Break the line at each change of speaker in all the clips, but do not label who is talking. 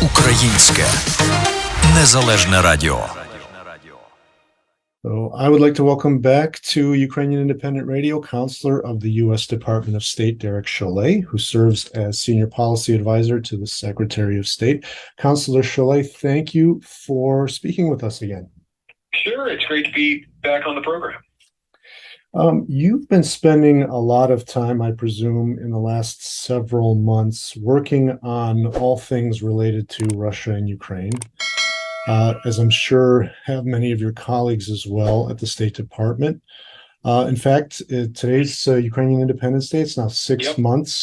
Українське незалежне радіо.
So I would like to welcome back to Ukrainian Independent Radio Counselor of the U.S. Department of State, Dan Chollet, who serves as Senior Policy Advisor to the Secretary of State. Counselor Chollet, thank you for speaking with us again.
Sure, it's great to be back on the program.
You've been spending a lot of time, I presume, in the last several months working on all things related to Russia and Ukraine, as I'm sure have many of your colleagues as well at the State Department. In fact, today's Ukrainian Independence Day. It's now six months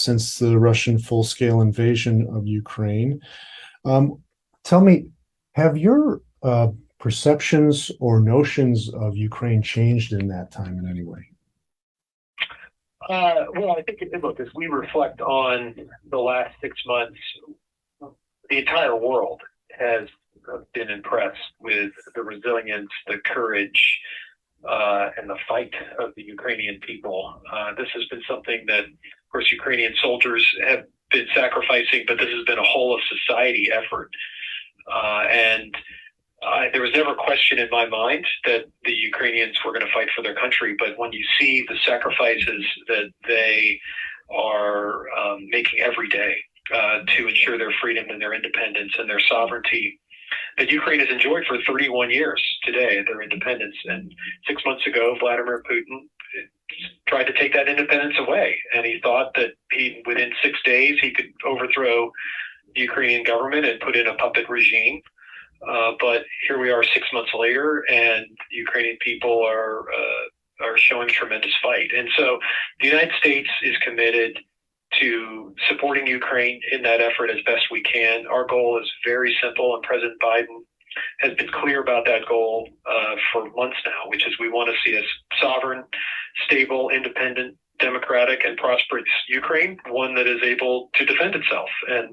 since the Russian full-scale invasion of Ukraine. Tell me, have your perceptions or notions of Ukraine changed in that time in any way?
Well, I think, look, as we reflect on the last 6 months, the entire world has been impressed with the resilience, the courage, and the fight of the Ukrainian people. This has been something that, of course, Ukrainian soldiers have been sacrificing, but this has been a whole of society effort. And there was never a question in my mind that the Ukrainians were going to fight for their country, but when you see the sacrifices that they are making every day to ensure their freedom and their independence and their sovereignty that Ukraine has enjoyed for 31 years today, their independence. And 6 months ago, Vladimir Putin tried to take that independence away, and he thought that within 6 days he could overthrow the Ukrainian government and put in a puppet regime. But here we are 6 months later, and the Ukrainian people are showing tremendous fight. And so the United States is committed to supporting Ukraine in that effort as best we can. Our goal is very simple, and President Biden has been clear about that goal for months now, which is we want to see a sovereign, stable, independent, democratic, and prosperous Ukraine, one that is able to defend itself. And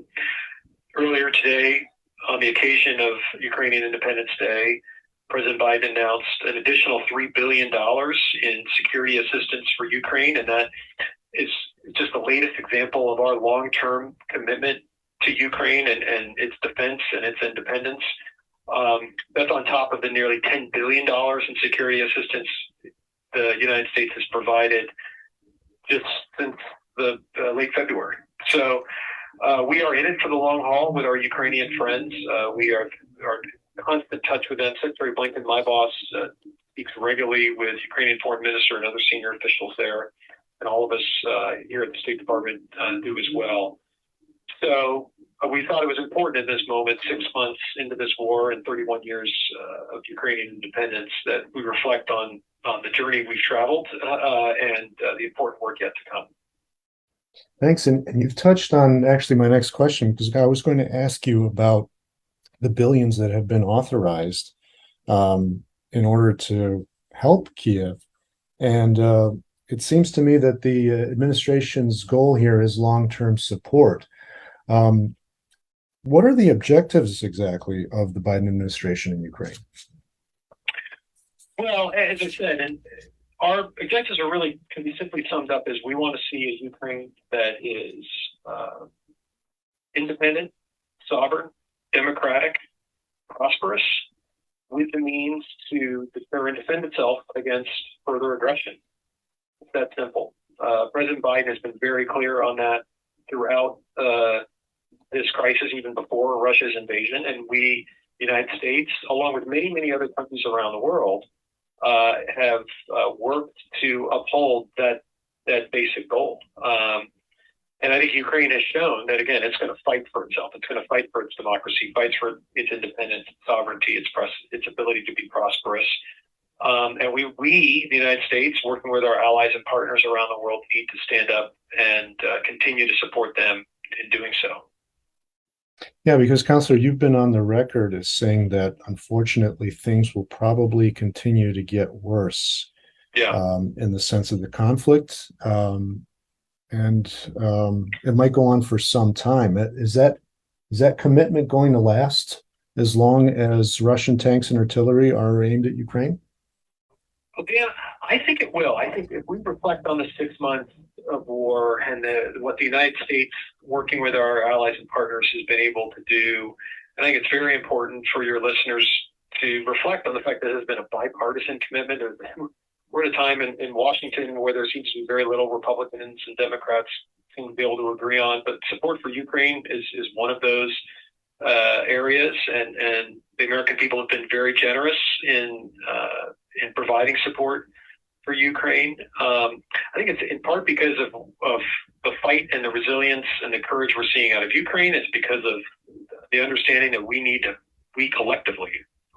earlier today, on the occasion of Ukrainian Independence Day, President Biden announced an additional $3 billion in security assistance for Ukraine, and that is just the latest example of our long-term commitment to Ukraine and its defense and its independence. That's on top of the nearly $10 billion in security assistance the United States has provided just since the late February. So we are in it for the long haul with our Ukrainian friends. We are in constant touch with them. Secretary Blinken, my boss, speaks regularly with Ukrainian foreign minister and other senior officials there, and all of us here at the State Department do as well. So we thought it was important in this moment, 6 months into this war and 31 years of Ukrainian independence, that we reflect on the journey we've traveled and the important work yet to come.
Thanks. And you've touched on actually my next question, because I was going to ask you about the billions that have been authorized in order to help Kiev. And it seems to me that the administration's goal here is long-term support. What are the objectives exactly of the Biden administration in Ukraine?
Well, as I said, and our objectives are really, can be simply summed up as we want to see a Ukraine that is independent, sovereign, democratic, prosperous, with the means to deter and defend itself against further aggression. It's that simple. President Biden has been very clear on that throughout this crisis, even before Russia's invasion. And we, the United States, along with many, many other countries around the world, have worked to uphold that basic goal. And I think Ukraine has shown that, again, it's going to fight for itself. It's going to fight for its democracy, fights for its independence, its sovereignty, its ability to be prosperous. And we, the United States, working with our allies and partners around the world, need to stand up and continue to support them in doing so.
Yeah, because, Counselor, you've been on the record as saying that, unfortunately, things will probably continue to get worse in the sense of the conflict. And it might go on for some time. Is that commitment going to last as long as Russian tanks and artillery are aimed at Ukraine?
Well, Dan, I think it will. I think if we reflect on the 6 months of war and what the United States, working with our allies and partners, has been able to do. I think it's very important for your listeners to reflect on the fact that there's been a bipartisan commitment. We're at a time in Washington where there seems to be very little Republicans and Democrats seem to be able to agree on, but support for Ukraine is one of those areas, and the American people have been very generous in providing support for Ukraine. I think it's in part because of the fight and the resilience and the courage we're seeing out of Ukraine. It's because of the understanding that we collectively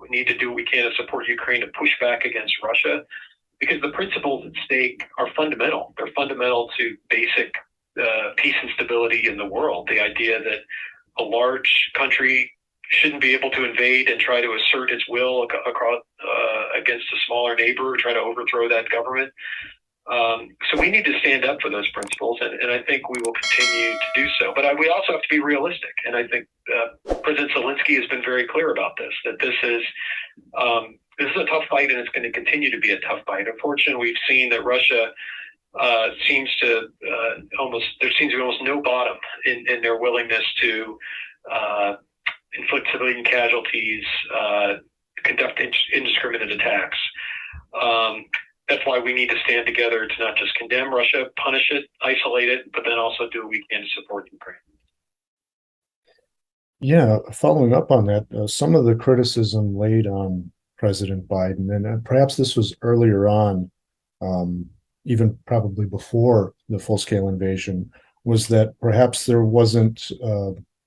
need to do what we can to support Ukraine to push back against Russia, because the principles at stake are fundamental. They're fundamental to basic peace and stability in the world. The idea that a large country shouldn't be able to invade and try to assert its will across against a smaller neighbor, try to overthrow that government. So we need to stand up for those principles, and I think we will continue to do so. But we also have to be realistic, and I think President Zelensky has been very clear about this, that this is a tough fight, and it's going to continue to be a tough fight. Unfortunately, we've seen that Russia seems to there seems to be almost no bottom in their willingness to inflict civilian casualties, conduct indiscriminate attacks. That's why we need to stand together to not just condemn Russia, punish it, isolate it, but then also do what we can to support Ukraine.
Yeah, following up on that, some of the criticism laid on President Biden, and perhaps this was earlier on, even probably before the full-scale invasion, was that perhaps there wasn't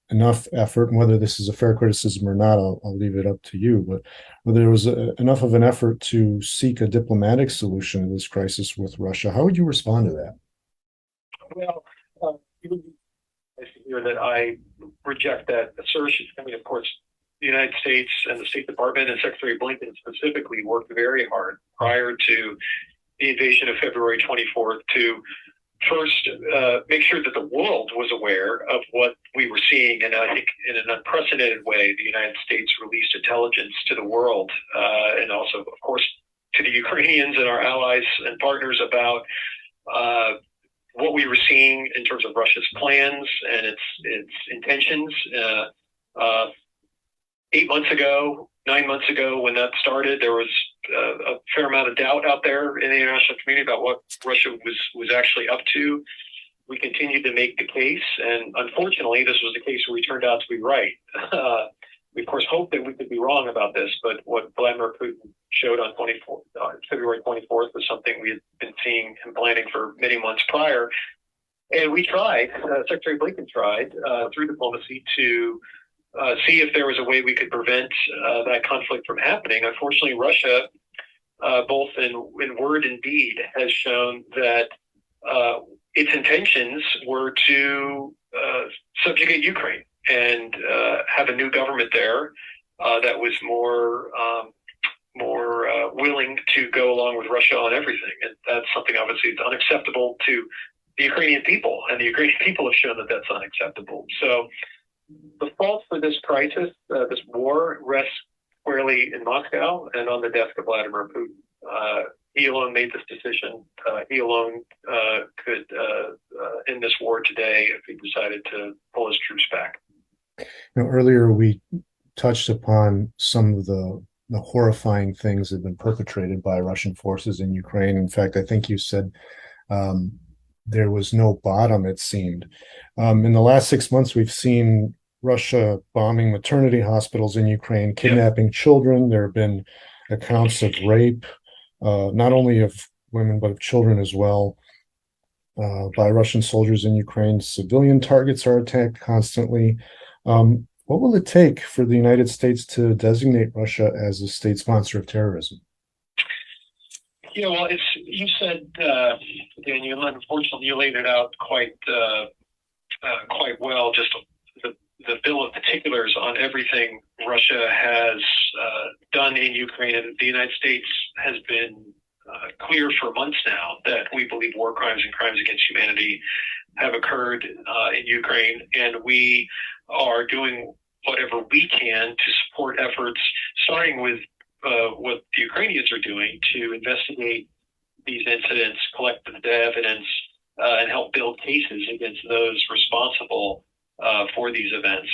enough effort, and whether this is a fair criticism or not, I'll leave it up to you, but whether there was enough of an effort to seek a diplomatic solution to this crisis with Russia. How would you respond to that?
Well, I hear that I reject that assertion. I mean, of course, the United States and the State Department and Secretary Blinken specifically worked very hard prior to the invasion of February 24th to first make sure that the world was aware of what we were seeing. And I think in an unprecedented way, the United States released intelligence to the world and also, of course, to the Ukrainians and our allies and partners about what we were seeing in terms of Russia's plans and its intentions. 8 months ago, 9 months ago, when that started, there was a fair amount of doubt out there in the international community about what Russia was actually up to. We continued to make the case, and unfortunately, this was the case where we turned out to be right. We, of course, hoped that we could be wrong about this, but what Vladimir Putin showed on February 24th was something we had been seeing and planning for many months prior. And we tried, Secretary Blinken tried, through diplomacy to see if there was a way we could prevent that conflict from happening. Unfortunately, Russia, both in word and deed, has shown that its intentions were to subjugate Ukraine and have a new government there that was more willing to go along with Russia on everything. And that's something obviously that's unacceptable to the Ukrainian people, and the Ukrainian people have shown that that's unacceptable. So the fault for this crisis, this war, rests squarely in Moscow and on the desk of Vladimir Putin. He alone made this decision. He alone could end this war today if he decided to pull his troops back.
Earlier we touched upon some of the horrifying things that have been perpetrated by Russian forces in Ukraine. In fact, I think you said there was no bottom, it seemed. In the last 6 months, we've seen Russia bombing maternity hospitals in Ukraine, kidnapping children. There have been accounts of rape, not only of women, but of children as well, by Russian soldiers in Ukraine. Civilian targets are attacked constantly. What will it take for the United States to designate Russia as a state sponsor of terrorism?
Yeah, well, you said, Daniel, unfortunately, you laid it out quite well. Just the bill of particulars on everything Russia has done in Ukraine, and the United States has been clear for months now that we believe war crimes and crimes against humanity have occurred in Ukraine, and we are doing whatever we can to support efforts, starting with what the Ukrainians are doing to investigate these incidents, collect the evidence, and help build cases against those responsible for these events.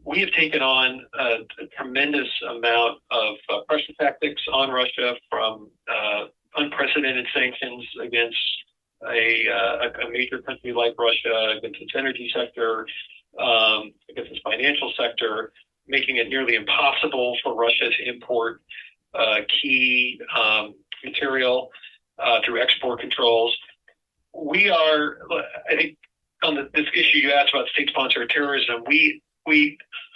We have taken on a tremendous amount of pressure tactics on Russia, from unprecedented sanctions against a major country like Russia, against its energy sector, against its financial sector, making it nearly impossible for Russia to import key material through export controls. We are, I think, on this issue you asked about state-sponsored terrorism, we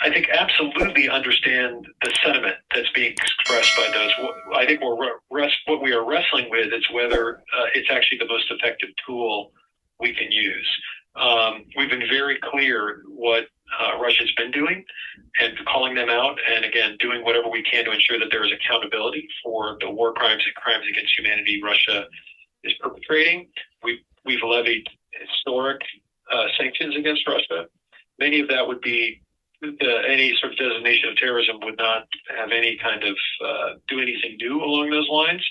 I think absolutely understand the sentiment that's being expressed by those. I think what we are wrestling with is whether it's actually the most effective tool we can use. We've been very clear what Russia's been doing and calling them out, and again, doing whatever we can to ensure that there is accountability for the war crimes and crimes against humanity Russia is perpetrating. We've levied historic sanctions against Russia. Many of that would be any sort of designation of terrorism would not have any kind of do anything new along those lines.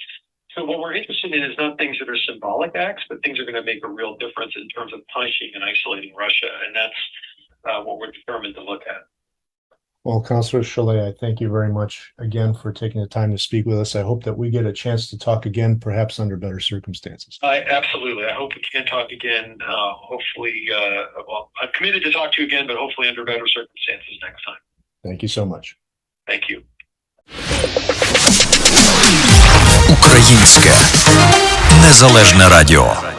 So what we're interested in is not things that are symbolic acts, but things that are going to make a real difference in terms of punishing and isolating Russia, and that's what we're determined to look at.
Well, Councillor Chollet, I thank you very much again for taking the time to speak with us. I hope that we get a chance to talk again, perhaps under better circumstances.
Absolutely. I hope we can talk again. Hopefully, well, I'm committed to talk to you again, but hopefully under better circumstances next time.
Thank you so much.
Thank you.
Українське незалежне радіо.